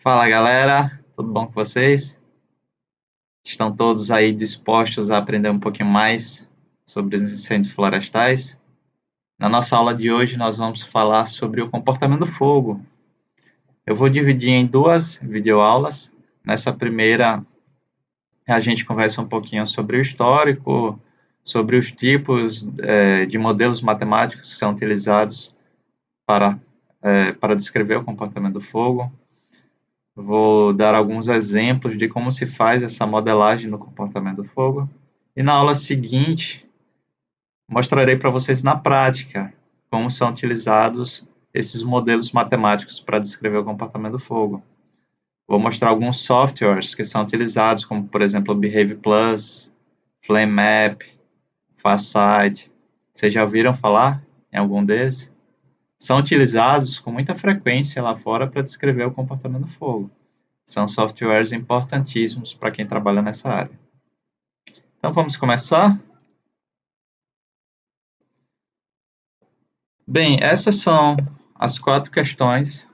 Fala galera, tudo bom com vocês? Estão todos aí dispostos a aprender um pouquinho mais sobre os incêndios florestais? Na nossa aula de hoje nós vamos falar sobre o comportamento do fogo. Eu vou dividir em duas videoaulas. Nessa primeira a gente conversa um pouquinho sobre o histórico, sobre os tipos de modelos matemáticos que são utilizados para, para descrever o comportamento do fogo. Vou dar alguns exemplos de como se faz essa modelagem no comportamento do fogo. E na aula seguinte, mostrarei para vocês na prática como são utilizados esses modelos matemáticos para descrever o comportamento do fogo. Vou mostrar alguns softwares que são utilizados, como por exemplo o Behave Plus, Flame Map, Farsight. Vocês já ouviram falar em algum deles? São utilizados com muita frequência lá fora para descrever o comportamento do fogo. São softwares importantíssimos para quem trabalha nessa área. Então vamos começar? Bem, essas são as 4 questões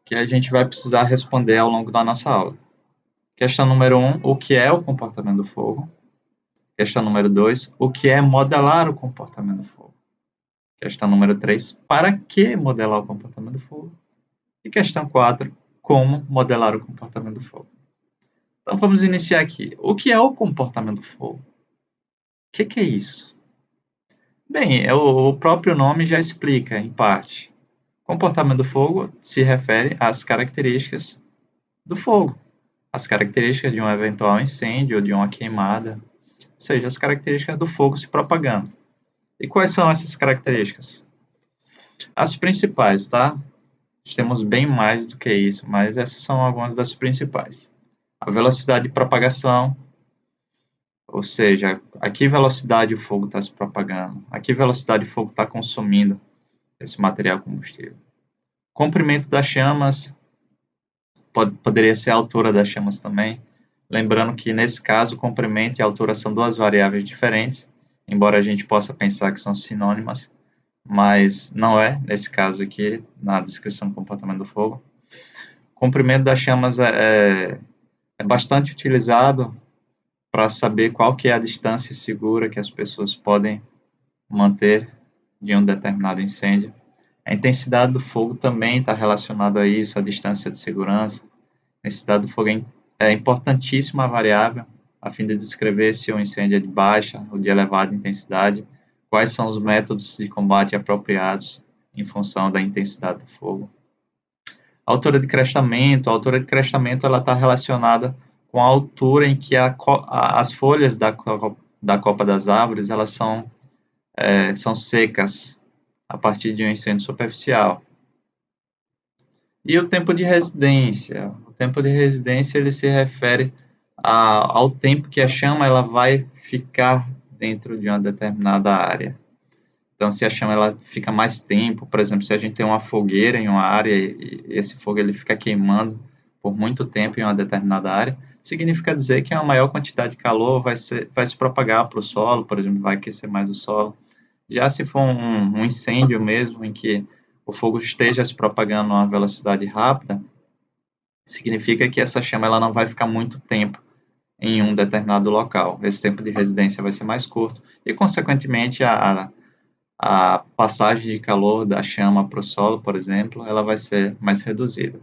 que a gente vai precisar responder ao longo da nossa aula. Questão número 1, o que é o comportamento do fogo? Questão número 2, o que é modelar o comportamento do fogo? Questão número 3, para que modelar o comportamento do fogo? E questão 4, como modelar o comportamento do fogo? Então vamos iniciar aqui. O que é o comportamento do fogo? O que é isso? Bem, o próprio nome já explica, em parte. Comportamento do fogo se refere às características do fogo, as características de um eventual incêndio ou de uma queimada, ou seja, as características do fogo se propagando. E quais são essas características? As principais, tá? Temos bem mais do que isso, mas essas são algumas das principais. A velocidade de propagação, ou seja, a que velocidade o fogo está se propagando, a que velocidade o fogo está consumindo esse material combustível. Comprimento das chamas, poderia ser a altura das chamas também, lembrando que nesse caso o comprimento e a altura são duas variáveis diferentes, embora a gente possa pensar que são sinônimas, mas não é, nesse caso aqui, na descrição do comportamento do fogo. Comprimento das chamas é bastante utilizado para saber qual que é a distância segura que as pessoas podem manter de um determinado incêndio. A intensidade do fogo também está relacionada a isso, a distância de segurança. A intensidade do fogo é importantíssima variável a fim de descrever se o incêndio é de baixa ou de elevada intensidade, quais são os métodos de combate apropriados em função da intensidade do fogo. A altura de crestamento ela está relacionada com a altura em que as folhas da copa das árvores elas são secas a partir de um incêndio superficial. E o tempo de residência? O tempo de residência ele se refere ao tempo que a chama ela vai ficar dentro de uma determinada área. Então, se a chama ela fica mais tempo, por exemplo, se a gente tem uma fogueira em uma área e esse fogo ele fica queimando por muito tempo em uma determinada área, significa dizer que uma maior quantidade de calor vai se propagar para o solo, por exemplo, vai aquecer mais o solo. Já se for um incêndio mesmo, em que o fogo esteja se propagando a uma velocidade rápida, significa que essa chama ela não vai ficar muito tempo em um determinado local. Esse tempo de residência vai ser mais curto e, consequentemente, a passagem de calor da chama para o solo, por exemplo, ela vai ser mais reduzida.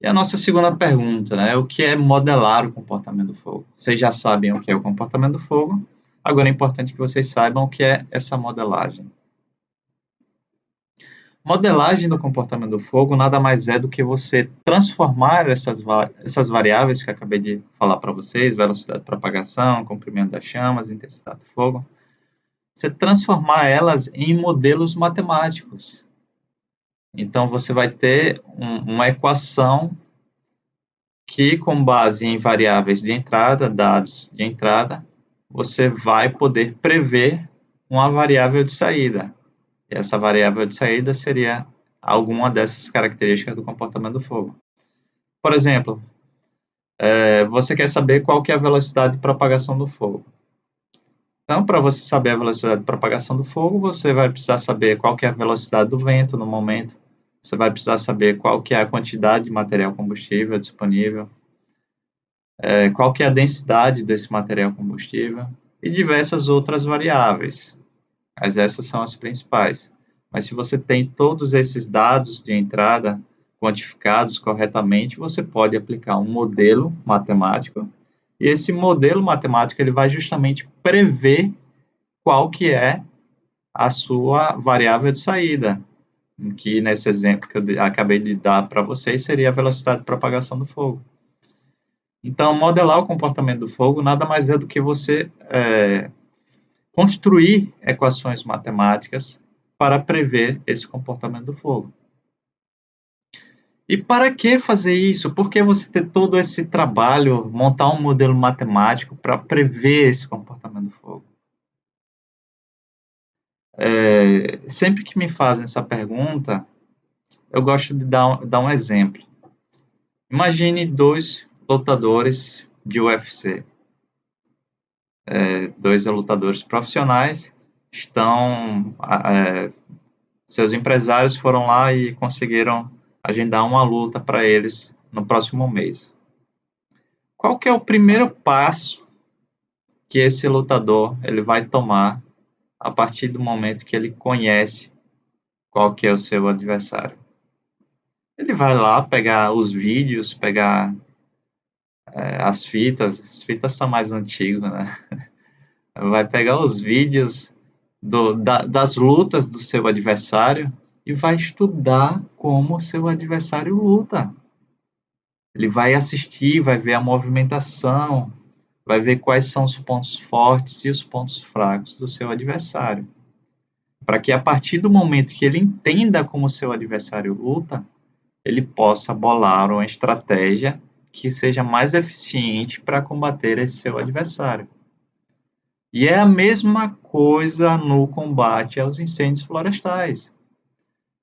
E a nossa segunda pergunta, né? O que é modelar o comportamento do fogo? Vocês já sabem o que é o comportamento do fogo, agora é importante que vocês saibam o que é essa modelagem. Modelagem do comportamento do fogo nada mais é do que você transformar essas variáveis que eu acabei de falar para vocês, velocidade de propagação, comprimento das chamas, intensidade do fogo, você transformar elas em modelos matemáticos. Então, você vai ter uma equação que, com base em variáveis de entrada, dados de entrada, você vai poder prever uma variável de saída. E essa variável de saída seria alguma dessas características do comportamento do fogo. Por exemplo, você quer saber qual que é a velocidade de propagação do fogo. Então, para você saber a velocidade de propagação do fogo, você vai precisar saber qual que é a velocidade do vento no momento, Você vai precisar saber qual que é a quantidade de material combustível disponível, qual que é a densidade desse material combustível e diversas outras variáveis. Mas essas são as principais. Mas se você tem todos esses dados de entrada quantificados corretamente, você pode aplicar um modelo matemático, e esse modelo matemático ele vai justamente prever qual que é a sua variável de saída, que nesse exemplo que eu acabei de dar para vocês seria a velocidade de propagação do fogo. Então, modelar o comportamento do fogo nada mais é do que você construir equações matemáticas para prever esse comportamento do fogo. E para que fazer isso? Por que você ter todo esse trabalho, montar um modelo matemático para prever esse comportamento do fogo? Sempre que me fazem essa pergunta, eu gosto de dar um exemplo. Imagine 2 lutadores de UFC. 2 lutadores profissionais estão... seus empresários foram lá e conseguiram agendar uma luta para eles no próximo mês. Qual que é o primeiro passo que esse lutador ele vai tomar a partir do momento que ele conhece qual que é o seu adversário? Ele vai lá pegar os vídeos, pegar as fitas estão mais antigas, né? Vai pegar os vídeos das lutas do seu adversário e vai estudar como o seu adversário luta. Ele vai assistir, vai ver a movimentação, vai ver quais são os pontos fortes e os pontos fracos do seu adversário. Para que a partir do momento que ele entenda como o seu adversário luta, ele possa bolar uma estratégia que seja mais eficiente para combater esse seu adversário. E é a mesma coisa no combate aos incêndios florestais.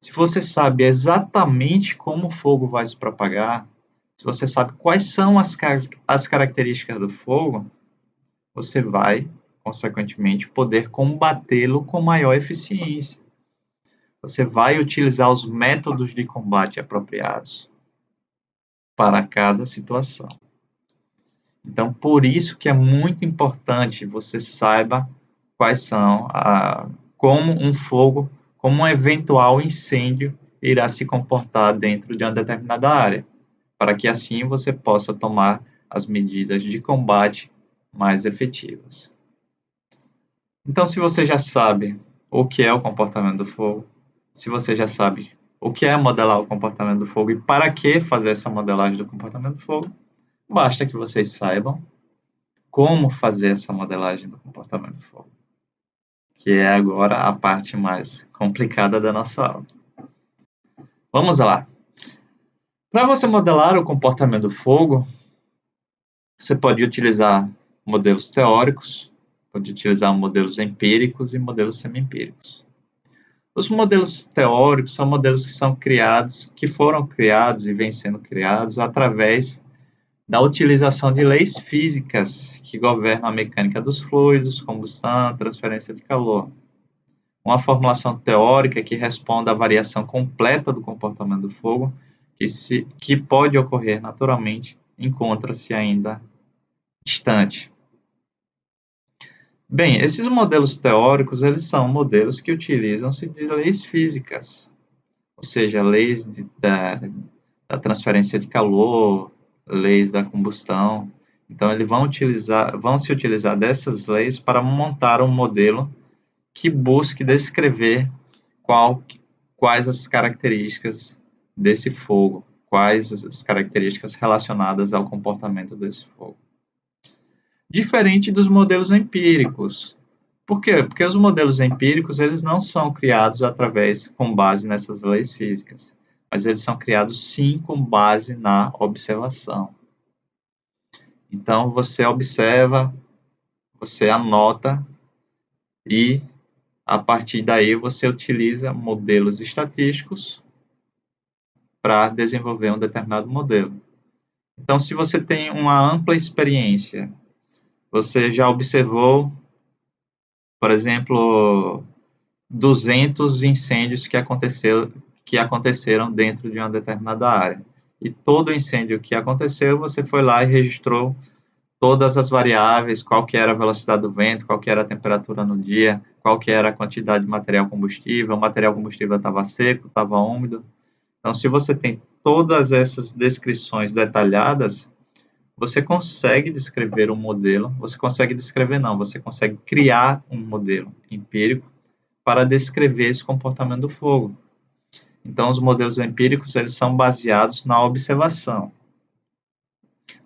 Se você sabe exatamente como o fogo vai se propagar, se você sabe quais são as características do fogo, você vai, consequentemente, poder combatê-lo com maior eficiência. Você vai utilizar os métodos de combate apropriados para cada situação. Então, por isso que é muito importante você saiba quais são, como um fogo, como um eventual incêndio irá se comportar dentro de uma determinada área, para que assim você possa tomar as medidas de combate mais efetivas. Então, se você já sabe o que é o comportamento do fogo, se você já sabe o que é modelar o comportamento do fogo e para que fazer essa modelagem do comportamento do fogo, basta que vocês saibam como fazer essa modelagem do comportamento do fogo, que é agora a parte mais complicada da nossa aula. Vamos lá. Para você modelar o comportamento do fogo, você pode utilizar modelos teóricos, pode utilizar modelos empíricos e modelos semi-empíricos. Os modelos teóricos são modelos que foram criados e vêm sendo criados através da utilização de leis físicas que governam a mecânica dos fluidos, combustão, transferência de calor. Uma formulação teórica que responde à variação completa do comportamento do fogo, que pode ocorrer naturalmente, encontra-se ainda distante. Bem, esses modelos teóricos, eles são modelos que utilizam-se de leis físicas, ou seja, leis da transferência de calor, leis da combustão. Então, eles vão se utilizar dessas leis para montar um modelo que busque descrever quais as características desse fogo, quais as características relacionadas ao comportamento desse fogo. Diferente dos modelos empíricos. Por quê? Porque os modelos empíricos, eles não são criados com base nessas leis físicas, mas eles são criados sim com base na observação. Então, você observa, você anota e, a partir daí, você utiliza modelos estatísticos para desenvolver um determinado modelo. Então, se você tem uma ampla experiência, você já observou, por exemplo, 200 incêndios que que aconteceram dentro de uma determinada área. E todo incêndio que aconteceu, você foi lá e registrou todas as variáveis, qual que era a velocidade do vento, qual que era a temperatura no dia, qual que era a quantidade de material combustível, o material combustível estava seco, estava úmido. Então, se você tem todas essas descrições detalhadas, você consegue descrever um modelo, você consegue descrever não, você consegue criar um modelo empírico para descrever esse comportamento do fogo. Então, os modelos empíricos, eles são baseados na observação.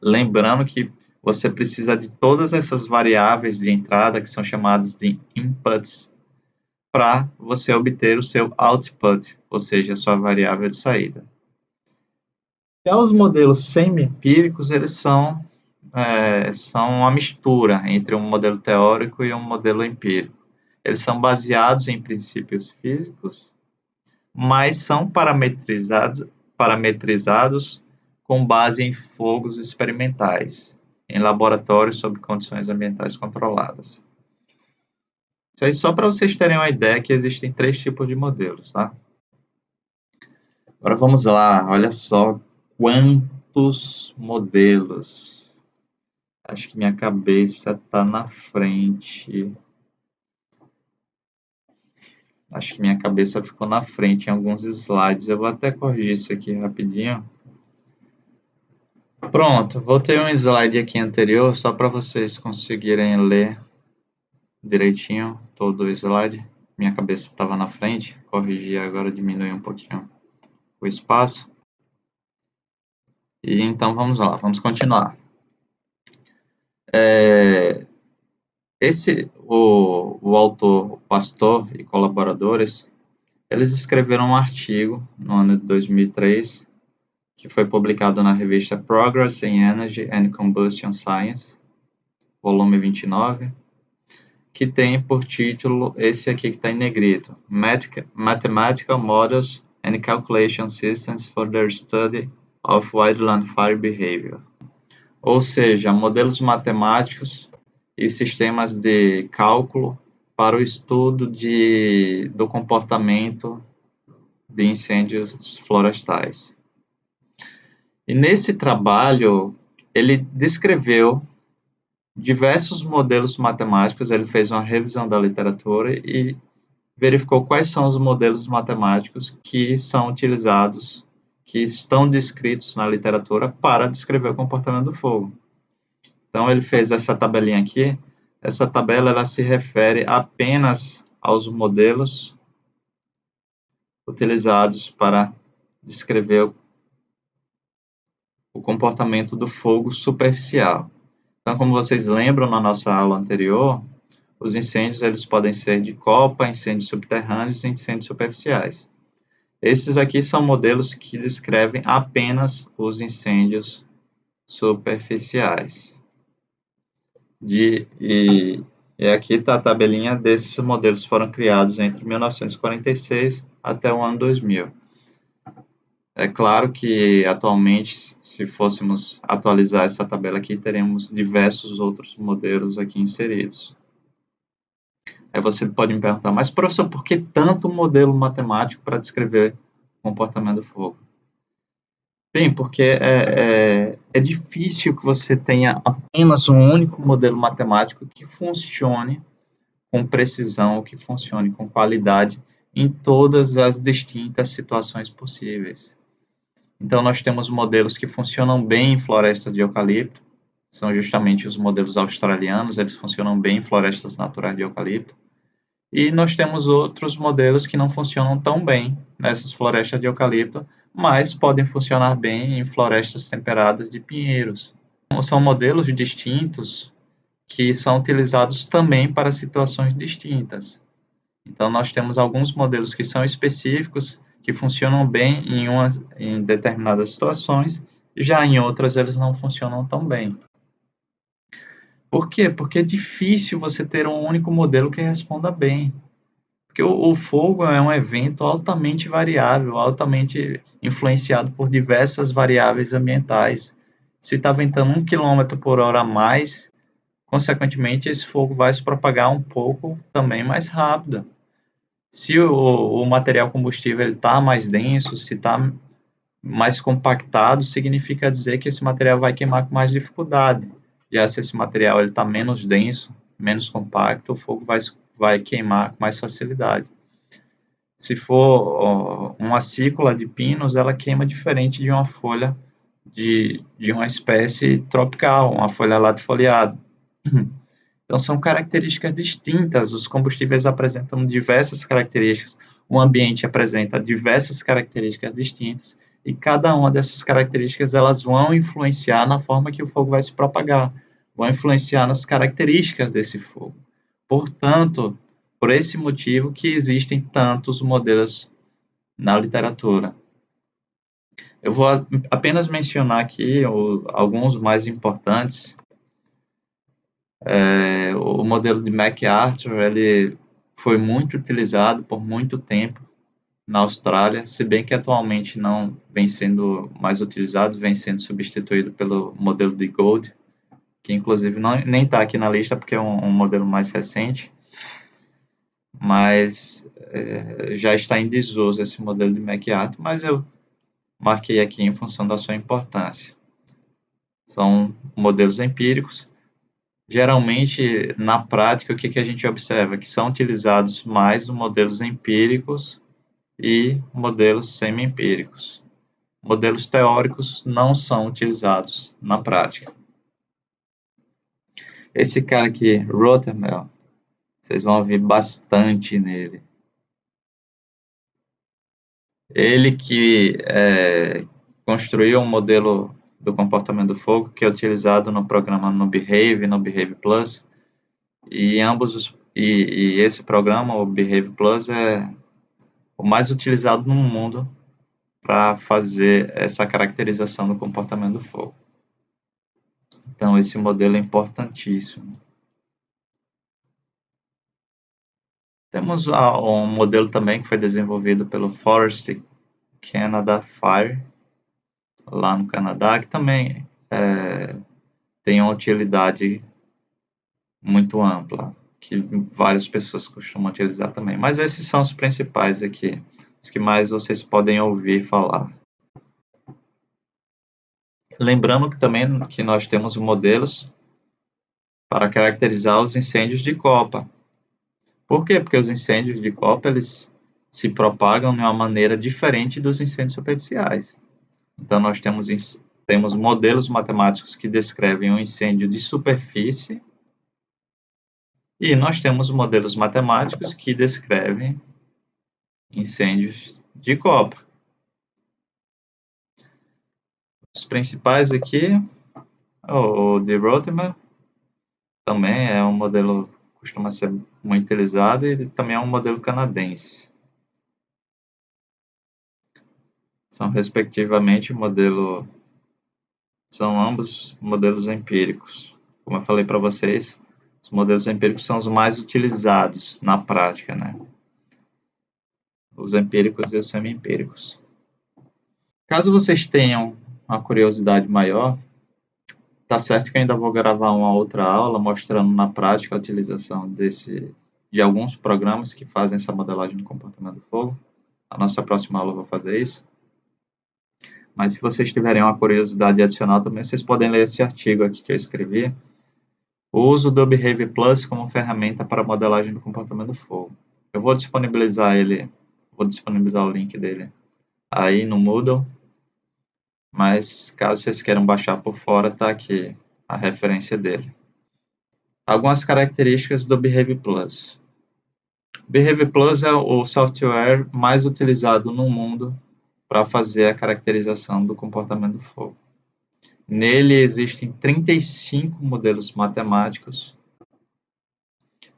Lembrando que você precisa de todas essas variáveis de entrada, que são chamadas de inputs, para você obter o seu output, ou seja, a sua variável de saída. Já os modelos semi-empíricos, eles são uma mistura entre um modelo teórico e um modelo empírico. Eles são baseados em princípios físicos, mas são parametrizados com base em fogos experimentais, em laboratórios sob condições ambientais controladas. Isso aí só para vocês terem uma ideia que existem 3 tipos de modelos, tá? Agora vamos lá, olha só quantos modelos. Acho que minha cabeça está na frente. Acho que minha cabeça ficou na frente em alguns slides. Eu vou até corrigir isso aqui rapidinho. Pronto, voltei um slide aqui anterior, só para vocês conseguirem ler direitinho todo o slide. Minha cabeça estava na frente, corrigi agora, diminui um pouquinho o espaço. E então vamos lá, vamos continuar. O autor, o pastor e colaboradores, eles escreveram um artigo no ano de 2003, que foi publicado na revista Progress in Energy and Combustion Science, volume 29, que tem por título esse aqui que está em negrito, Mathematical Models and Calculation Systems for the Study of Wildland Fire Behavior. Ou seja, modelos matemáticos e sistemas de cálculo para o estudo do comportamento de incêndios florestais. E nesse trabalho, ele descreveu diversos modelos matemáticos, ele fez uma revisão da literatura e verificou quais são os modelos matemáticos que são utilizados, que estão descritos na literatura para descrever o comportamento do fogo. Então, ele fez essa tabelinha aqui. Essa tabela ela se refere apenas aos modelos utilizados para descrever o comportamento do fogo superficial. Então, como vocês lembram na nossa aula anterior, os incêndios eles podem ser de copa, incêndios subterrâneos e incêndios superficiais. Esses aqui são modelos que descrevem apenas os incêndios superficiais. E aqui está a tabelinha desses modelos que foram criados entre 1946 até o ano 2000. É claro que, atualmente, se fôssemos atualizar essa tabela aqui, teremos diversos outros modelos aqui inseridos. Aí você pode me perguntar, mas professor, por que tanto modelo matemático para descrever o comportamento do fogo? Bem, porque é difícil que você tenha apenas um único modelo matemático que funcione com precisão, que funcione com qualidade em todas as distintas situações possíveis. Então, nós temos modelos que funcionam bem em florestas de eucalipto, são justamente os modelos australianos, eles funcionam bem em florestas naturais de eucalipto. E nós temos outros modelos que não funcionam tão bem nessas florestas de eucalipto, mas podem funcionar bem em florestas temperadas de pinheiros. São modelos distintos que são utilizados também para situações distintas. Então, nós temos alguns modelos que são específicos, que funcionam bem em determinadas situações, já em outras eles não funcionam tão bem. Por quê? Porque é difícil você ter um único modelo que responda bem. Porque o fogo é um evento altamente variável, altamente influenciado por diversas variáveis ambientais. Se está ventando 1 km por hora a mais, consequentemente, esse fogo vai se propagar um pouco também mais rápido. Se o material combustível está mais denso, se está mais compactado, significa dizer que esse material vai queimar com mais dificuldade. Já se esse material está menos denso, menos compacto, o fogo vai queimar com mais facilidade. Se for uma cícula de pinos, ela queima diferente de uma folha de uma espécie tropical, uma folha latifoliada. Então, são características distintas, os combustíveis apresentam diversas características, o ambiente apresenta diversas características distintas, e cada uma dessas características elas vão influenciar na forma que o fogo vai se propagar, vão influenciar nas características desse fogo. Portanto, por esse motivo que existem tantos modelos na literatura. Eu vou apenas mencionar aqui alguns mais importantes. O modelo de MacArthur, ele foi muito utilizado por muito tempo na Austrália, se bem que atualmente não vem sendo mais utilizado, vem sendo substituído pelo modelo de Gould, que inclusive nem está aqui na lista porque é um modelo mais recente, mas já está em desuso esse modelo de MacArthur, mas eu marquei aqui em função da sua importância. São modelos empíricos. Geralmente, na prática, o que a gente observa? Que são utilizados mais modelos empíricos e modelos semi-empíricos. Modelos teóricos não são utilizados na prática. Esse cara aqui, Rothermel, vocês vão ouvir bastante nele. Ele que construiu um modelo do comportamento do fogo que é utilizado no programa no Behave Plus, e esse programa, o Behave Plus, é o mais utilizado no mundo para fazer essa caracterização do comportamento do fogo. Então, esse modelo é importantíssimo. Temos um modelo também que foi desenvolvido pelo Forest Canada Fire, lá no Canadá, que também tem uma utilidade muito ampla, que várias pessoas costumam utilizar também. Mas esses são os principais aqui, os que mais vocês podem ouvir falar. Lembrando que também que nós temos modelos para caracterizar os incêndios de copa. Por quê? Porque os incêndios de copa, eles se propagam de uma maneira diferente dos incêndios superficiais. Então, nós temos modelos matemáticos que descrevem um incêndio de superfície e nós temos modelos matemáticos que descrevem incêndios de copa. Os principais aqui, o de Rothermel, também é um modelo que costuma ser muito utilizado e também é um modelo canadense. São, respectivamente, são ambos modelos empíricos. Como eu falei para vocês, os modelos empíricos são os mais utilizados na prática, né? Os empíricos e os semi-empíricos. Caso vocês tenham uma curiosidade maior, tá certo que eu ainda vou gravar uma outra aula mostrando na prática a utilização de alguns programas que fazem essa modelagem do comportamento do fogo. A nossa próxima aula eu vou fazer isso. Mas se vocês tiverem uma curiosidade adicional também, vocês podem ler esse artigo aqui que eu escrevi. O uso do Behave Plus como ferramenta para modelagem do comportamento do fogo. Eu vou disponibilizar o link dele aí no Moodle, mas caso vocês queiram baixar por fora, tá aqui a referência dele. Algumas características do Behave Plus. Behave Plus é o software mais utilizado no mundo para fazer a caracterização do comportamento do fogo. Nele existem 35 modelos matemáticos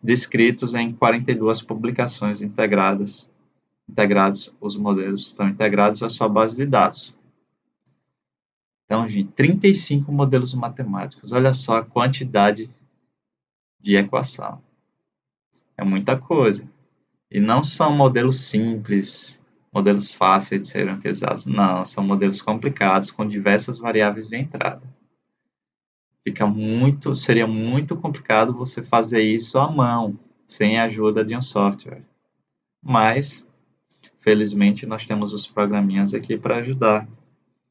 descritos em 42 publicações integrados, os modelos estão integrados à sua base de dados. Então, gente, 35 modelos matemáticos, olha só a quantidade de equação. É muita coisa. E não são modelos simples, modelos fáceis de serem utilizados. Não, são modelos complicados, com diversas variáveis de entrada. Seria muito complicado você fazer isso à mão, sem a ajuda de um software. mas, felizmente, nós temos os programinhas aqui para ajudar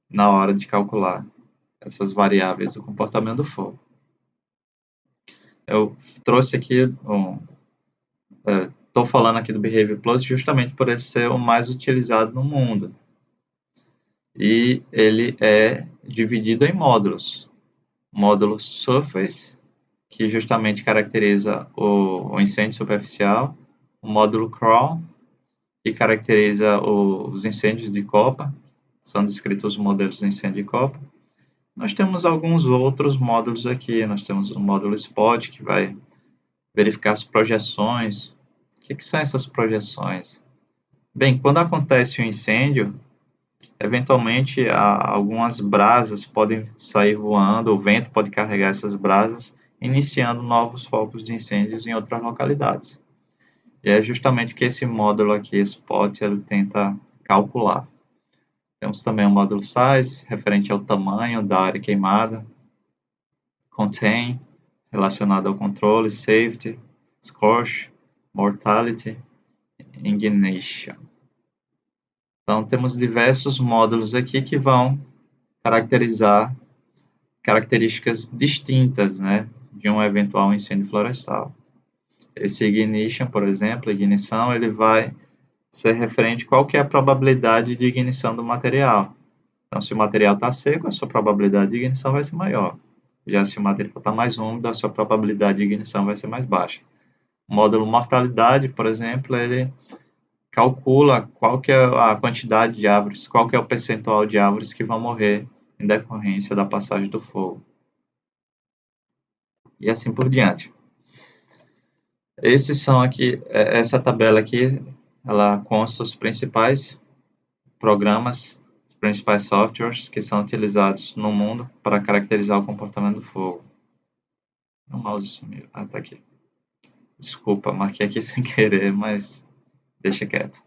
na hora de calcular essas variáveis do comportamento do fogo. Eu trouxe aqui, estou falando aqui do Behavior Plus justamente por ele ser o mais utilizado no mundo. E ele é dividido em módulos. Módulo Surface, que justamente caracteriza o incêndio superficial. O módulo Crawl, que caracteriza os incêndios de copa. São descritos os modelos de incêndio de copa. Nós temos alguns outros módulos aqui. Nós temos o módulo Spot, que vai verificar as projeções. O que são essas projeções? Bem, quando acontece um incêndio, eventualmente algumas brasas podem sair voando, o vento pode carregar essas brasas, iniciando novos focos de incêndios em outras localidades. E é justamente o que esse módulo aqui, Spot, ele tenta calcular. Temos também o módulo Size, referente ao tamanho da área queimada. Contain, relacionado ao controle, Safety, Scorch, Mortality, Ignition. Então, temos diversos módulos aqui que vão caracterizar características distintas, né, de um eventual incêndio florestal. Esse ignition, por exemplo, ignição, ele vai ser referente a qual que é a probabilidade de ignição do material. Então, se o material está seco, a sua probabilidade de ignição vai ser maior. Já se o material está mais úmido, a sua probabilidade de ignição vai ser mais baixa. O módulo mortalidade, por exemplo, ele calcula qual que é a quantidade de árvores, qual que é o percentual de árvores que vão morrer em decorrência da passagem do fogo. E assim por diante. Esses são aqui, essa tabela aqui, ela consta os principais programas, os principais softwares que são utilizados no mundo para caracterizar o comportamento do fogo. O mouse sumiu. Ah, tá aqui. Desculpa, marquei aqui sem querer, mas deixa quieto.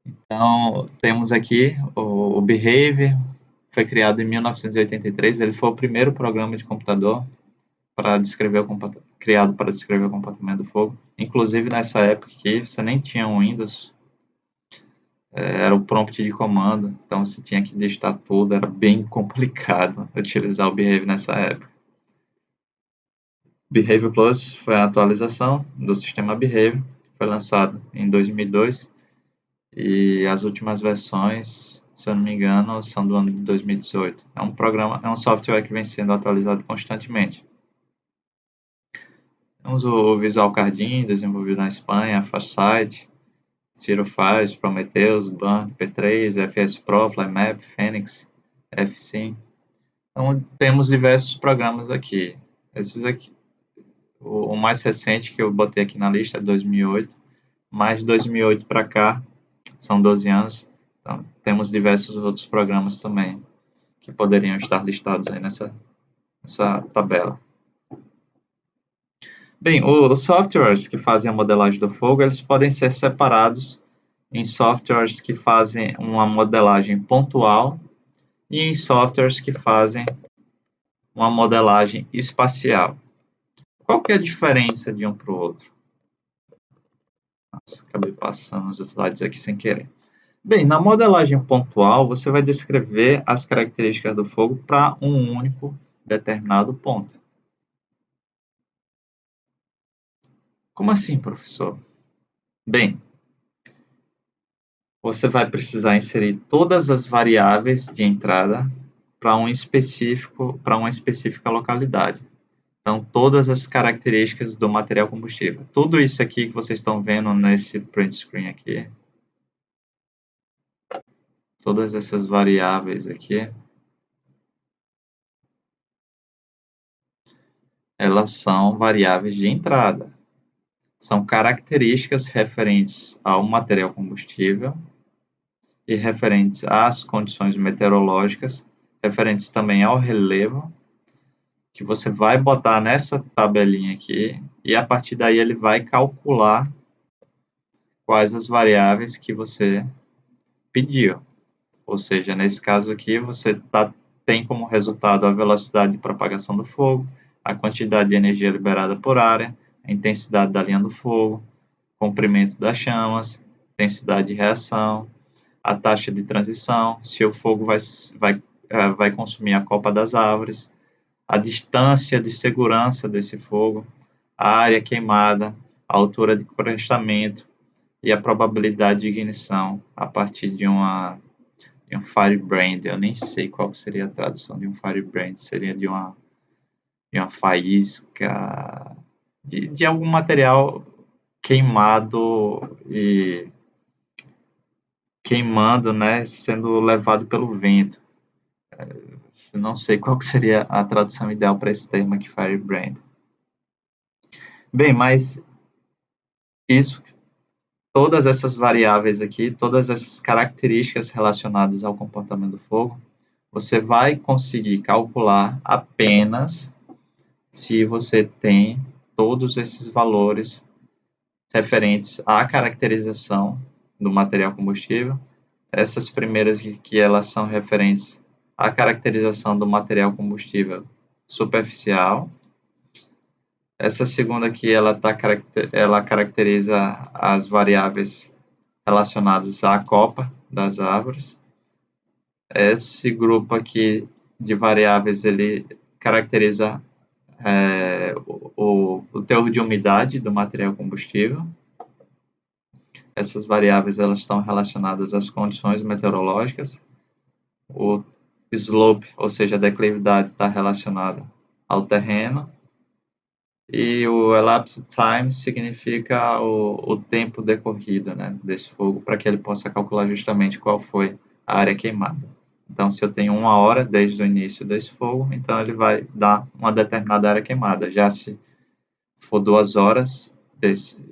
Então, temos aqui o Behave, foi criado em 1983, ele foi o primeiro programa de computador para descrever criado para descrever o comportamento do fogo. Inclusive, nessa época aqui, você nem tinha um Windows, era o prompt de comando, então você tinha que digitar tudo, era bem complicado utilizar o Behave nessa época. Behavior Plus foi a atualização do sistema Behave, foi lançado em 2002, e as últimas versões, se eu não me engano, são do ano de 2018. É um software que vem sendo atualizado constantemente. Temos o Visual Cardin, desenvolvido na Espanha, Farsight, Zero Files, Prometheus, Burn, P3, FS Pro, FlyMap, Phoenix, FSim. Então, temos diversos programas aqui. Esses aqui, o mais recente que eu botei aqui na lista é 2008, mas de 2008 para cá, são 12 anos, então temos diversos outros programas também que poderiam estar listados aí nessa tabela. Bem, os softwares que fazem a modelagem do fogo, eles podem ser separados em softwares que fazem uma modelagem pontual e em softwares que fazem uma modelagem espacial. Qual que é a diferença de um para o outro? Nossa, acabei passando os slides aqui sem querer. Bem, na modelagem pontual, você vai descrever as características do fogo para um único determinado ponto. Como assim, professor? Bem, você vai precisar inserir todas as variáveis de entrada para uma específica localidade. Então, todas as características do material combustível. Tudo isso aqui que vocês estão vendo nesse print screen aqui, todas essas variáveis aqui, elas são variáveis de entrada. São características referentes ao material combustível e referentes às condições meteorológicas, referentes também ao relevo, que você vai botar nessa tabelinha aqui, e a partir daí ele vai calcular quais as variáveis que você pediu. Ou seja, nesse caso aqui, você tem como resultado a velocidade de propagação do fogo, a quantidade de energia liberada por área, a intensidade da linha do fogo, comprimento das chamas, intensidade de reação, a taxa de transição, se o fogo vai consumir a copa das árvores, a distância de segurança desse fogo, a área queimada, a altura de prestamento e a probabilidade de ignição a partir de um firebrand. Eu nem sei qual seria a tradução de um firebrand, seria de uma faísca, de algum material queimado e queimando, né, sendo levado pelo vento. Eu não sei qual que seria a tradução ideal para esse termo aqui, firebrand. Bem, mas todas essas variáveis aqui, todas essas características relacionadas ao comportamento do fogo, você vai conseguir calcular apenas se você tem todos esses valores referentes à caracterização do material combustível. Essas primeiras que elas são referentes à caracterização do material combustível superficial. Essa segunda aqui, ela caracteriza as variáveis relacionadas à copa das árvores. Esse grupo aqui de variáveis, ele caracteriza o teor de umidade do material combustível. Essas variáveis elas estão relacionadas às condições meteorológicas. O slope, ou seja, a declividade, está relacionada ao terreno. E o elapsed time significa o tempo decorrido, né, desse fogo, para que ele possa calcular justamente qual foi a área queimada. Então, se eu tenho 1 hora desde o início desse fogo, então ele vai dar uma determinada área queimada. Já se for 2 horas,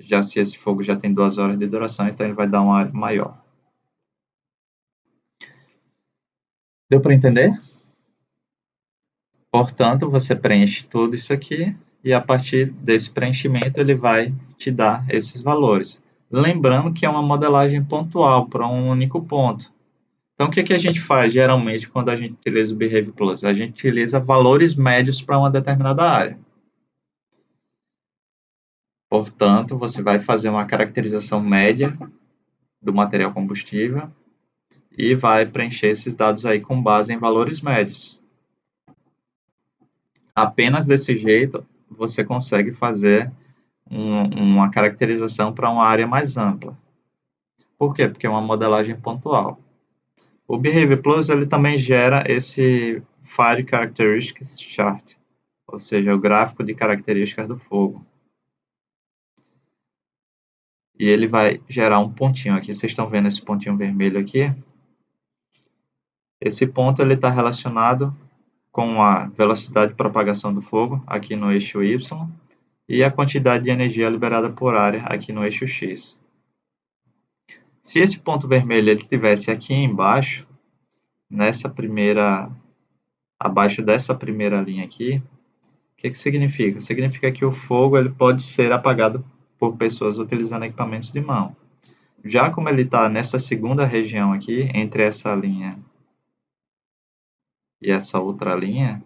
já se esse fogo já tem 2 horas de duração, então ele vai dar uma área maior. Deu para entender? Portanto, você preenche tudo isso aqui e a partir desse preenchimento ele vai te dar esses valores. Lembrando que é uma modelagem pontual para um único ponto. Então, o que a gente faz geralmente quando a gente utiliza o Behave Plus? A gente utiliza valores médios para uma determinada área. Portanto, você vai fazer uma caracterização média do material combustível e vai preencher esses dados aí com base em valores médios. Apenas desse jeito você consegue fazer uma caracterização para uma área mais ampla. Por quê? Porque é uma modelagem pontual. O Behave Plus ele também gera esse Fire Characteristics Chart, ou seja, o gráfico de características do fogo. E ele vai gerar um pontinho aqui. Vocês estão vendo esse pontinho vermelho aqui? Esse ponto ele está relacionado com a velocidade de propagação do fogo aqui no eixo Y e a quantidade de energia liberada por área aqui no eixo X. Se esse ponto vermelho ele tivesse aqui embaixo, abaixo dessa primeira linha aqui, o que significa? Significa que o fogo ele pode ser apagado por pessoas utilizando equipamentos de mão. Já como ele está nessa segunda região aqui, entre essa linha e essa outra linha,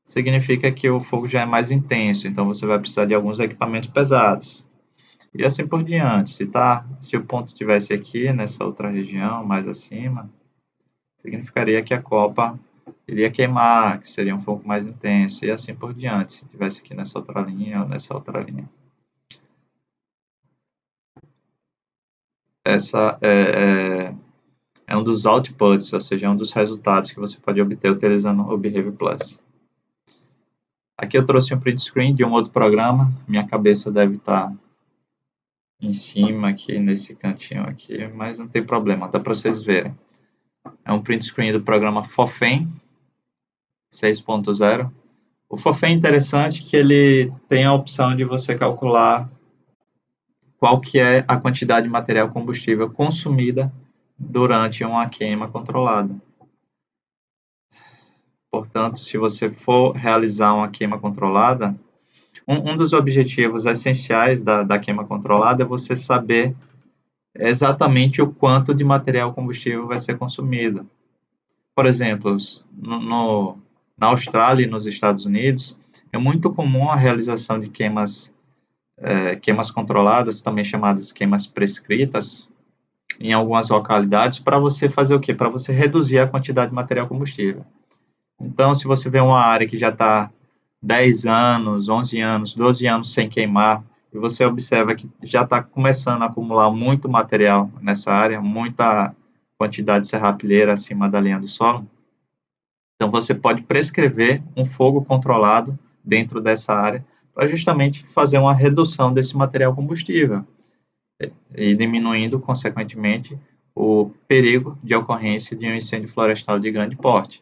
significa que o fogo já é mais intenso, então você vai precisar de alguns equipamentos pesados. E assim por diante. Se o ponto estivesse aqui, nessa outra região, mais acima, significaria que a copa iria queimar, que seria um fogo mais intenso, e assim por diante, se estivesse aqui nessa outra linha ou nessa outra linha. Essa é um dos outputs, ou seja, é um dos resultados que você pode obter utilizando o Behave Plus. Aqui eu trouxe um print screen de um outro programa, minha cabeça deve estar em cima aqui, nesse cantinho aqui, mas não tem problema, dá para vocês verem. É um print screen do programa FOFEM 6.0. O FOFEM é interessante que ele tem a opção de você calcular qual que é a quantidade de material combustível consumida durante uma queima controlada. Portanto, se você for realizar uma queima controlada, um dos objetivos essenciais da queima controlada é você saber exatamente o quanto de material combustível vai ser consumido. Por exemplo, na Austrália e nos Estados Unidos, é muito comum a realização de queimas queimas controladas, também chamadas queimas prescritas, em algumas localidades, para você fazer o quê? Para você reduzir a quantidade de material combustível. Então, se você vê uma área que já está 10 anos, 11 anos, 12 anos sem queimar, e você observa que já está começando a acumular muito material nessa área, muita quantidade de serrapilheira acima da linha do solo, então você pode prescrever um fogo controlado dentro dessa área para justamente fazer uma redução desse material combustível e diminuindo, consequentemente, o perigo de ocorrência de um incêndio florestal de grande porte.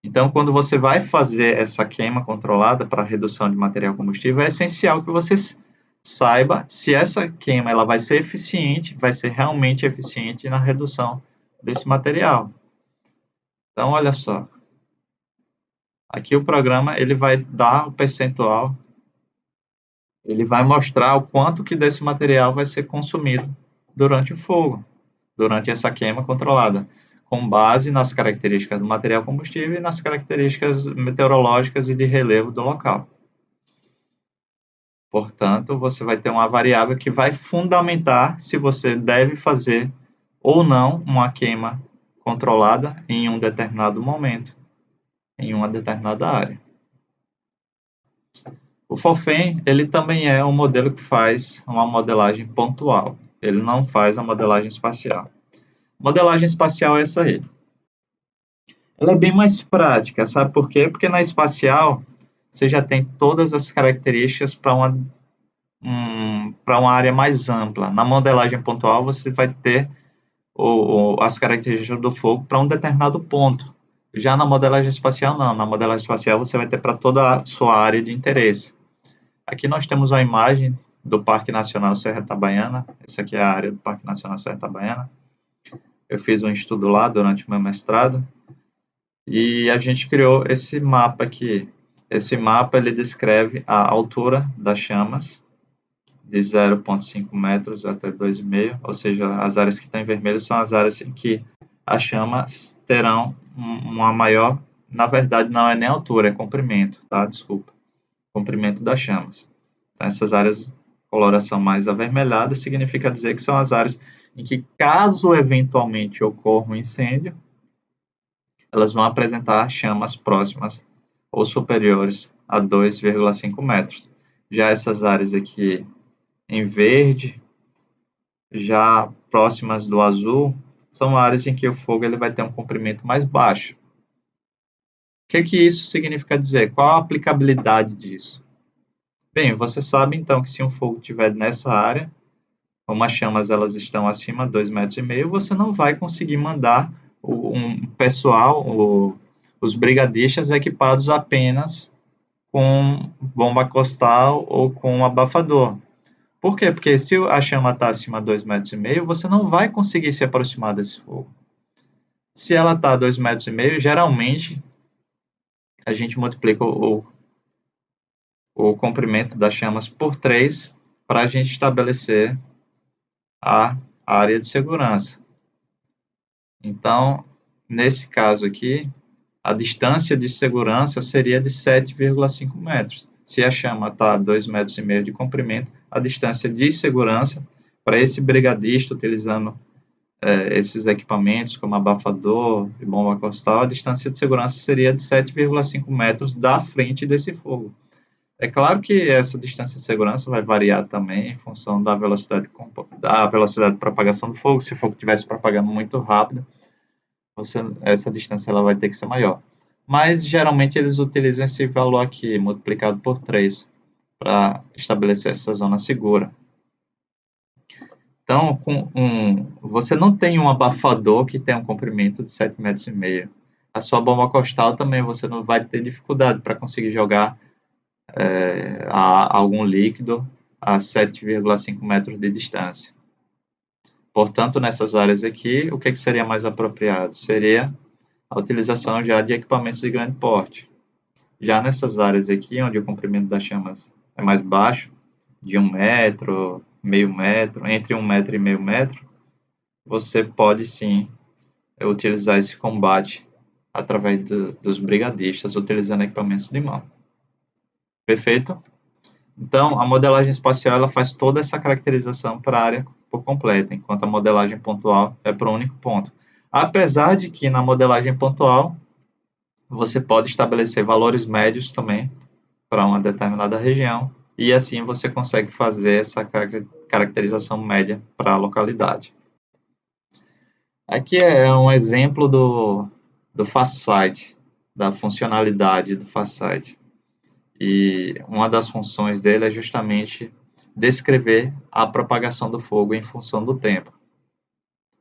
Então, quando você vai fazer essa queima controlada para redução de material combustível, é essencial que você saiba se essa queima ela vai ser eficiente, vai ser realmente eficiente na redução desse material. Então, olha só, aqui o programa ele vai dar o percentual, ele vai mostrar o quanto que desse material vai ser consumido durante o fogo, durante essa queima controlada, com base nas características do material combustível e nas características meteorológicas e de relevo do local. Portanto, você vai ter uma variável que vai fundamentar se você deve fazer ou não uma queima controlada em um determinado momento, em uma determinada área. O FOFEM, ele também é um modelo que faz uma modelagem pontual. Ele não faz a modelagem espacial. Modelagem espacial é essa aí. Ela é bem mais prática, sabe por quê? Porque na espacial você já tem todas as características para uma área mais ampla. Na modelagem pontual você vai ter as características do fogo para um determinado ponto. Já na modelagem espacial, não. Na modelagem espacial você vai ter para toda a sua área de interesse. Aqui nós temos uma imagem do Parque Nacional Serra Itabaiana. Essa aqui é a área do Parque Nacional Serra Itabaiana. Eu fiz um estudo lá durante o meu mestrado. E a gente criou esse mapa aqui. Esse mapa ele descreve a altura das chamas, de 0,5 metros até 2,5, ou seja, as áreas que estão em vermelho são as áreas em que as chamas terão uma maior, na verdade não é nem altura, é comprimento, tá? Desculpa, comprimento das chamas. Então, essas áreas, coloração mais avermelhada, significa dizer que são as áreas em que, caso eventualmente ocorra um incêndio, elas vão apresentar chamas próximas ou superiores a 2,5 metros. Já essas áreas aqui em verde, já próximas do azul, são áreas em que o fogo ele vai ter um comprimento mais baixo. O que isso significa dizer? Qual a aplicabilidade disso? Bem, você sabe então que se um fogo estiver nessa área, como as chamas elas estão acima de 2,5 metros, você não vai conseguir mandar um pessoal, os brigadistas equipados apenas com bomba costal ou com abafador. Por quê? Porque se a chama está acima de 2,5 metros, você não vai conseguir se aproximar desse fogo. Se ela está a 2,5 metros, geralmente a gente multiplica o comprimento das chamas por 3 para a gente estabelecer a área de segurança. Então, nesse caso aqui, a distância de segurança seria de 7,5 metros. Se a chama está a 2,5 metros de comprimento, a distância de segurança para esse brigadista, utilizando esses equipamentos como abafador e bomba costal, a distância de segurança seria de 7,5 metros da frente desse fogo. É claro que essa distância de segurança vai variar também em função da velocidade de propagação do fogo. Se o fogo estivesse propagando muito rápido, essa distância ela vai ter que ser maior. Mas, geralmente, eles utilizam esse valor aqui, multiplicado por 3, para estabelecer essa zona segura. Então, você não tem um abafador que tem um comprimento de 7,5 metros. A sua bomba costal também você não vai ter dificuldade para conseguir jogar algum líquido a 7,5 metros de distância. Portanto, nessas áreas aqui, o que seria mais apropriado? Seria a utilização já de equipamentos de grande porte. Já nessas áreas aqui, onde o comprimento das chamas é mais baixo, de 1 metro, meio metro, entre 1 metro e meio metro, você pode sim utilizar esse combate através dos brigadistas, utilizando equipamentos de mão. Perfeito? Então, a modelagem espacial ela faz toda essa caracterização para a área por completa, enquanto a modelagem pontual é para um único ponto. Apesar de que na modelagem pontual você pode estabelecer valores médios também para uma determinada região, e assim você consegue fazer essa caracterização média para a localidade. Aqui é um exemplo do FastSight, da funcionalidade do FastSight. E uma das funções dele é justamente descrever a propagação do fogo em função do tempo.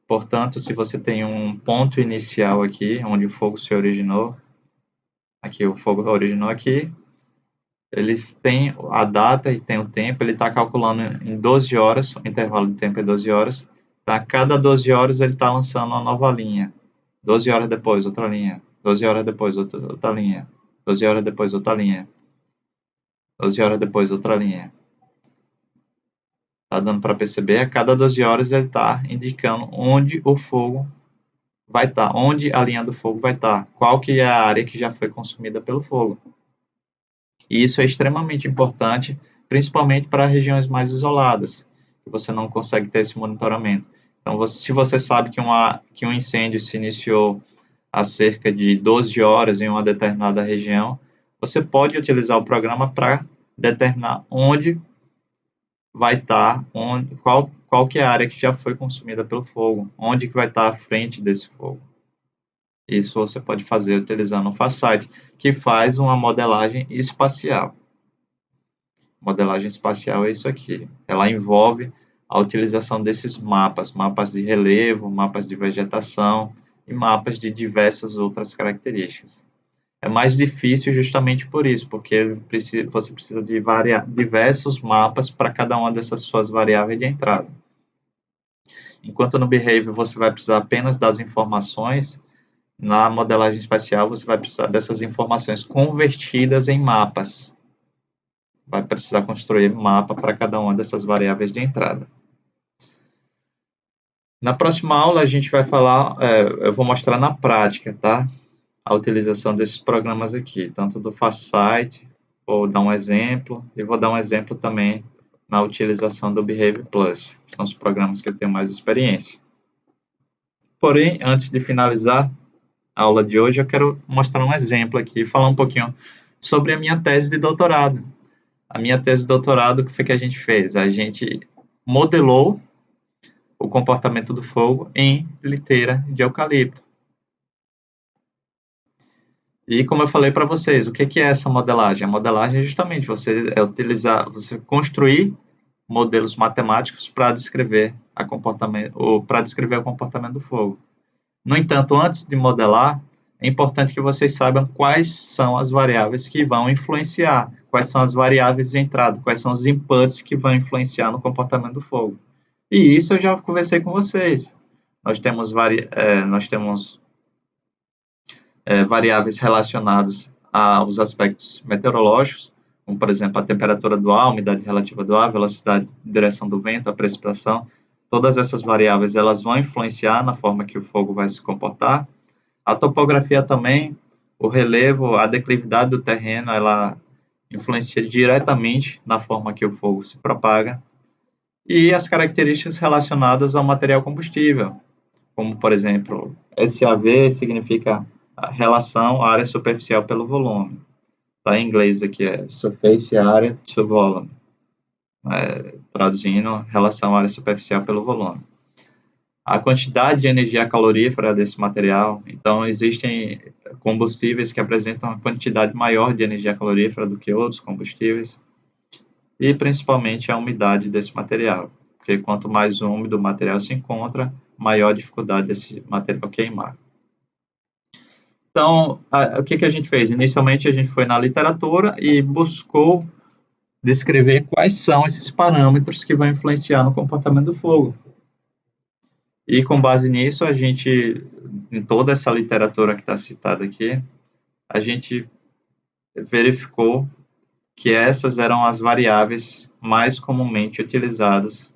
Portanto, se você tem um ponto inicial aqui, onde o fogo se originou, aqui o fogo originou aqui, ele tem a data e tem o tempo, ele está calculando em 12 horas, o intervalo de tempo é 12 horas, tá? A cada 12 horas ele está lançando uma nova linha, 12 horas depois outra linha, 12 horas depois outra linha, 12 horas depois outra linha, 12 horas depois outra linha. Tá dando para perceber, a cada 12 horas ele está indicando onde o fogo vai estar, onde a linha do fogo vai estar, qual que é a área que já foi consumida pelo fogo. E isso é extremamente importante, principalmente para regiões mais isoladas, que você não consegue ter esse monitoramento. Então, se você sabe que um incêndio se iniciou há cerca de 12 horas em uma determinada região, você pode utilizar o programa para determinar onde vai estar, qual que é a área que já foi consumida pelo fogo, onde que vai estar à frente desse fogo. Isso você pode fazer utilizando o FastSight, que faz uma modelagem espacial. Modelagem espacial é isso aqui. Ela envolve a utilização desses mapas, mapas de relevo, mapas de vegetação e mapas de diversas outras características. É mais difícil justamente por isso, porque você precisa de diversos mapas para cada uma dessas suas variáveis de entrada. Enquanto no Behavior você vai precisar apenas das informações, na modelagem espacial você vai precisar dessas informações convertidas em mapas. Vai precisar construir mapa para cada uma dessas variáveis de entrada. Na próxima aula a gente vai falar, eu vou mostrar na prática, tá? A utilização desses programas aqui, tanto do FastSight, vou dar um exemplo, e vou dar um exemplo também na utilização do Behavior Plus, que são os programas que eu tenho mais experiência. Porém, antes de finalizar a aula de hoje, eu quero mostrar um exemplo aqui, e falar um pouquinho sobre a minha tese de doutorado. A minha tese de doutorado, o que foi que a gente fez? A gente modelou o comportamento do fogo em liteira de eucalipto. E como eu falei para vocês, o que é essa modelagem? A modelagem é justamente você construir modelos matemáticos para descrever o comportamento do fogo. No entanto, antes de modelar, é importante que vocês saibam quais são as variáveis que vão influenciar, quais são as variáveis de entrada, quais são os inputs que vão influenciar no comportamento do fogo. E isso eu já conversei com vocês. Nós temos variáveis relacionadas aos aspectos meteorológicos, como, por exemplo, a temperatura do ar, a umidade relativa do ar, a velocidade de direção do vento, a precipitação. Todas essas variáveis elas vão influenciar na forma que o fogo vai se comportar. A topografia também, o relevo, a declividade do terreno, ela influencia diretamente na forma que o fogo se propaga. E as características relacionadas ao material combustível, como, por exemplo, SAV significa a relação área superficial pelo volume. Tá em inglês aqui é Surface Area to Volume, traduzindo, relação área superficial pelo volume. A quantidade de energia calorífera desse material, então existem combustíveis que apresentam uma quantidade maior de energia calorífera do que outros combustíveis, e principalmente a umidade desse material, porque quanto mais úmido o material se encontra, maior a dificuldade desse material queimar. Então, o que a gente fez? Inicialmente, a gente foi na literatura e buscou descrever quais são esses parâmetros que vão influenciar no comportamento do fogo. E, com base nisso, a gente, em toda essa literatura que está citada aqui, a gente verificou que essas eram as variáveis mais comumente utilizadas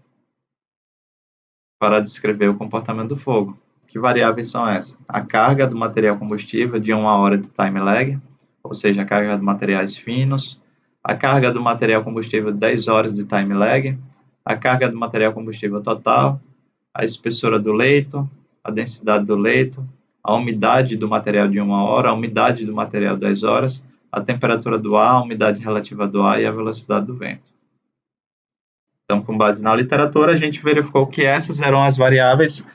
para descrever o comportamento do fogo. Que variáveis são essas? A carga do material combustível de 1 hora de time lag, ou seja, a carga de materiais finos, a carga do material combustível 10 horas de time lag, a carga do material combustível total, a espessura do leito, a densidade do leito, a umidade do material de 1 hora, a umidade do material 10 horas, a temperatura do ar, a umidade relativa do ar e a velocidade do vento. Então, com base na literatura, a gente verificou que essas eram as variáveis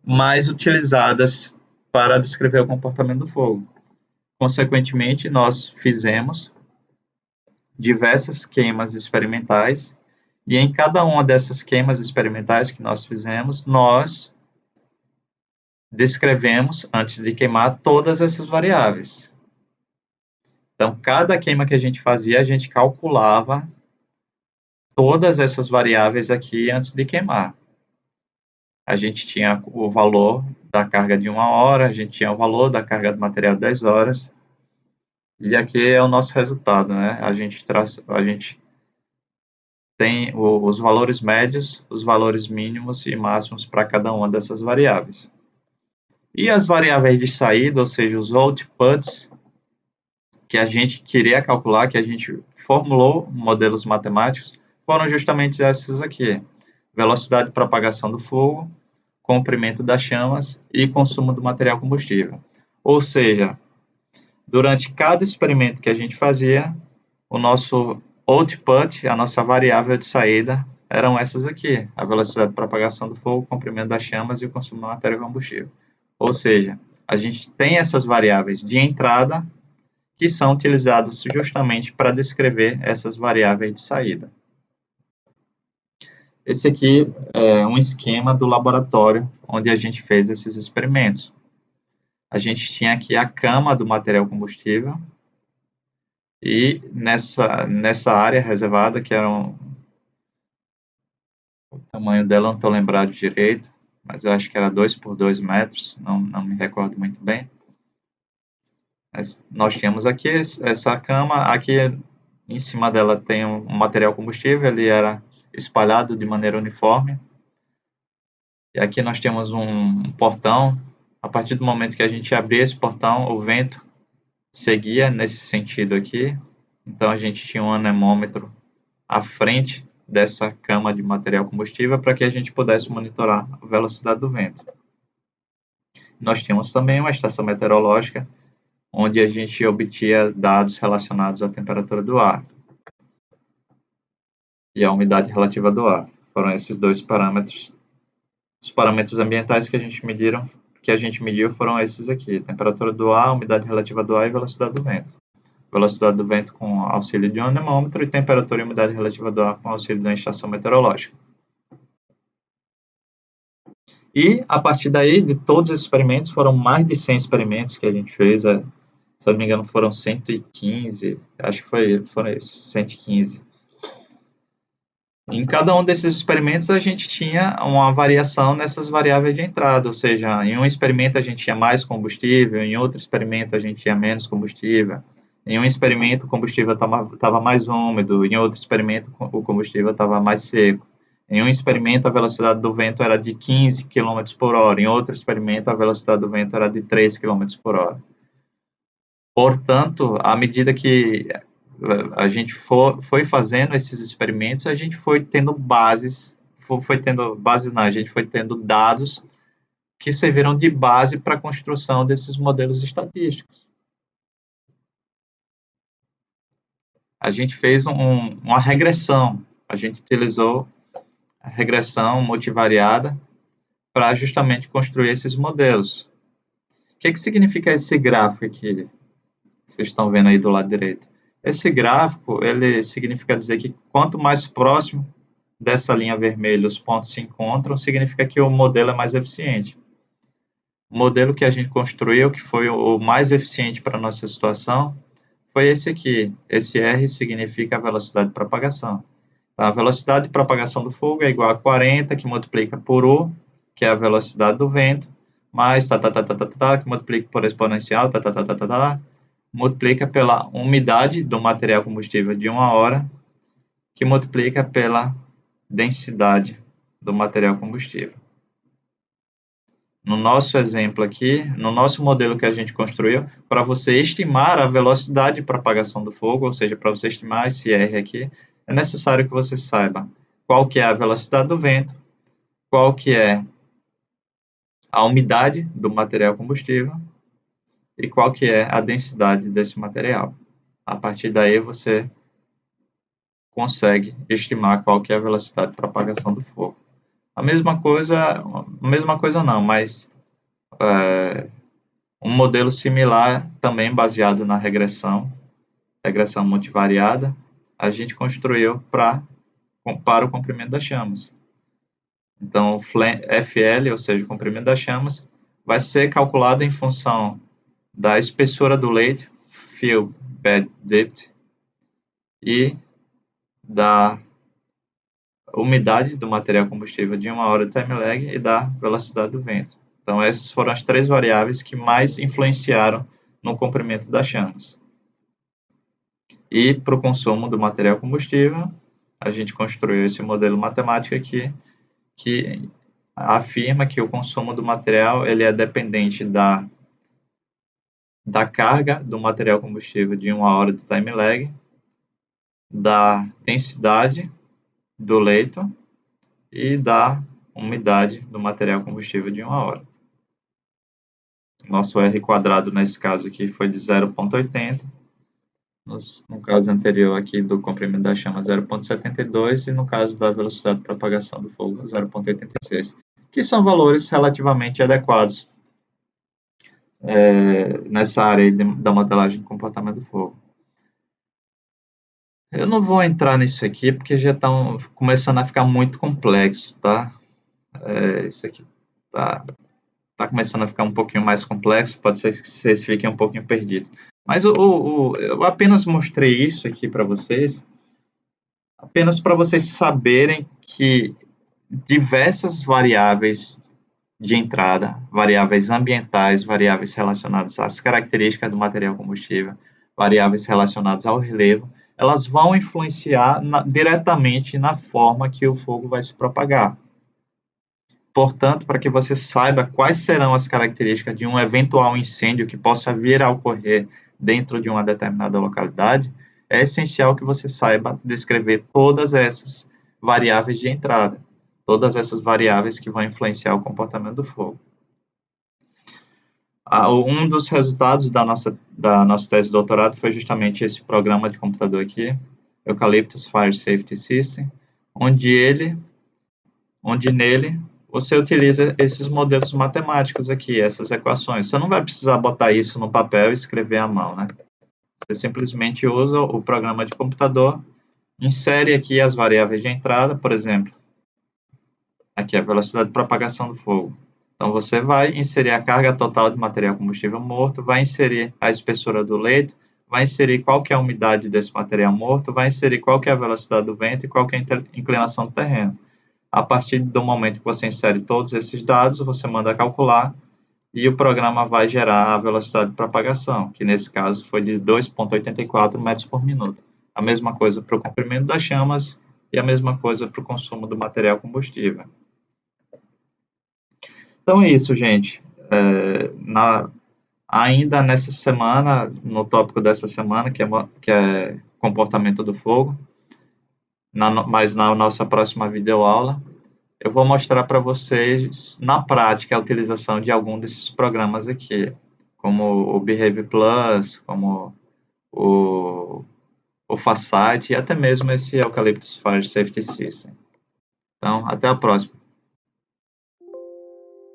mais utilizadas para descrever o comportamento do fogo. Consequentemente, nós fizemos diversas queimas experimentais e em cada uma dessas queimas experimentais que nós fizemos, nós descrevemos, antes de queimar, todas essas variáveis. Então, cada queima que a gente fazia, a gente calculava todas essas variáveis aqui antes de queimar. A gente tinha o valor da carga de 1 hora, a gente tinha o valor da carga do material de 10 horas, e aqui é o nosso resultado, né? A gente tem os valores médios, os valores mínimos e máximos para cada uma dessas variáveis. E as variáveis de saída, ou seja, os outputs, que a gente queria calcular, que a gente formulou modelos matemáticos, foram justamente essas aqui: velocidade de propagação do fogo, comprimento das chamas e consumo do material combustível. Ou seja, durante cada experimento que a gente fazia, o nosso output, a nossa variável de saída, eram essas aqui: a velocidade de propagação do fogo, comprimento das chamas e o consumo do material combustível. Ou seja, a gente tem essas variáveis de entrada que são utilizadas justamente para descrever essas variáveis de saída. Esse aqui é um esquema do laboratório onde a gente fez esses experimentos. A gente tinha aqui a cama do material combustível e nessa área reservada, que era o tamanho dela, não estou lembrado direito, mas eu acho que era 2 por 2 metros, não me recordo muito bem. Mas nós tínhamos aqui essa cama, aqui em cima dela tem um material combustível, ele era espalhado de maneira uniforme. E aqui nós temos um portão. A partir do momento que a gente abria esse portão, o vento seguia nesse sentido aqui. Então a gente tinha um anemômetro à frente dessa cama de material combustível para que a gente pudesse monitorar a velocidade do vento. Nós tínhamos também uma estação meteorológica, onde a gente obtinha dados relacionados à temperatura do ar e à umidade relativa do ar. Foram esses dois parâmetros. Os parâmetros ambientais que a gente mediu foram esses aqui: temperatura do ar, umidade relativa do ar e velocidade do vento. Velocidade do vento com auxílio de um anemômetro e temperatura e umidade relativa do ar com auxílio de uma estação meteorológica. E, a partir daí, de todos esses experimentos, foram mais de 100 experimentos que a gente fez, se eu não me engano foram 115, acho que foram esses, 115. Em cada um desses experimentos, a gente tinha uma variação nessas variáveis de entrada, ou seja, em um experimento a gente tinha mais combustível, em outro experimento a gente tinha menos combustível, em um experimento o combustível estava mais úmido, em outro experimento o combustível estava mais seco. Em um experimento a velocidade do vento era de 15 km por hora, em outro experimento a velocidade do vento era de 3 km por hora. Portanto, à medida que a gente foi fazendo esses experimentos, a gente foi tendo bases, a gente foi tendo dados que serviram de base para a construção desses modelos estatísticos. A gente fez uma regressão, a gente utilizou a regressão multivariada para justamente construir esses modelos. O que significa esse gráfico aqui, que vocês estão vendo aí do lado direito? Esse gráfico, ele significa dizer que quanto mais próximo dessa linha vermelha os pontos se encontram, significa que o modelo é mais eficiente. O modelo que a gente construiu, que foi o mais eficiente para a nossa situação, foi esse aqui. Esse R significa a velocidade de propagação. Então, a velocidade de propagação do fogo é igual a 40, que multiplica por U, que é a velocidade do vento, mais que multiplica por exponencial, multiplica pela umidade do material combustível de 1 hora, que multiplica pela densidade do material combustível. no nosso exemplo aqui, no nosso modelo que a gente construiu, para você estimar a velocidade de propagação do fogo, ou seja, para você estimar esse R aqui, é necessário que você saiba qual que é a velocidade do vento, qual que é a umidade do material combustível e qual que é a densidade desse material. A partir daí você consegue estimar qual que é a velocidade de propagação do fogo. A mesma coisa não, mas um modelo similar, também baseado na regressão multivariada, a gente construiu para o comprimento das chamas. Então, o FL, ou seja, o comprimento das chamas, vai ser calculado em função da espessura do leito, fill bed depth, e da umidade do material combustível de 1 hora de time lag e da velocidade do vento. Então, essas foram as 3 variáveis que mais influenciaram no comprimento das chamas. E para o consumo do material combustível, a gente construiu esse modelo matemático aqui, que afirma que o consumo do material ele é dependente da carga do material combustível de 1 hora de time lag, da densidade do leito e da umidade do material combustível de 1 hora. Nosso R quadrado nesse caso aqui foi de 0,80, no caso anterior aqui do comprimento da chama 0,72 e no caso da velocidade de propagação do fogo 0,86, que são valores relativamente adequados nessa área da modelagem de comportamento do fogo. Eu não vou entrar nisso aqui porque já estão começando a ficar muito complexo, tá? Isso aqui tá começando a ficar um pouquinho mais complexo, pode ser que vocês fiquem um pouquinho perdidos. Mas eu apenas mostrei isso aqui para vocês, apenas para vocês saberem que diversas variáveis de entrada, variáveis ambientais, variáveis relacionadas às características do material combustível, variáveis relacionadas ao relevo, elas vão influenciar diretamente na forma que o fogo vai se propagar. Portanto, para que você saiba quais serão as características de um eventual incêndio que possa vir a ocorrer dentro de uma determinada localidade, é essencial que você saiba descrever todas essas variáveis de entrada, todas essas variáveis que vão influenciar o comportamento do fogo. Um dos resultados da nossa tese de doutorado foi justamente esse programa de computador aqui, Eucalyptus Fire Safety System, onde nele você utiliza esses modelos matemáticos aqui, essas equações. Você não vai precisar botar isso no papel e escrever à mão, né? Você simplesmente usa o programa de computador, insere aqui as variáveis de entrada, por exemplo, aqui a velocidade de propagação do fogo. Então, você vai inserir a carga total de material combustível morto, vai inserir a espessura do leito, vai inserir qual que é a umidade desse material morto, vai inserir qual que é a velocidade do vento e qual que é a inclinação do terreno. A partir do momento que você insere todos esses dados, você manda calcular e o programa vai gerar a velocidade de propagação, que nesse caso foi de 2,84 metros por minuto. A mesma coisa para o comprimento das chamas e a mesma coisa para o consumo do material combustível. Então é isso, gente. Ainda nessa semana, no tópico dessa semana, que é comportamento do fogo, mas na nossa próxima videoaula, eu vou mostrar para vocês, na prática, a utilização de algum desses programas aqui, como o Behavior Plus, como o Facite e até mesmo esse Eucalyptus Fire Safety System. Então, até a próxima.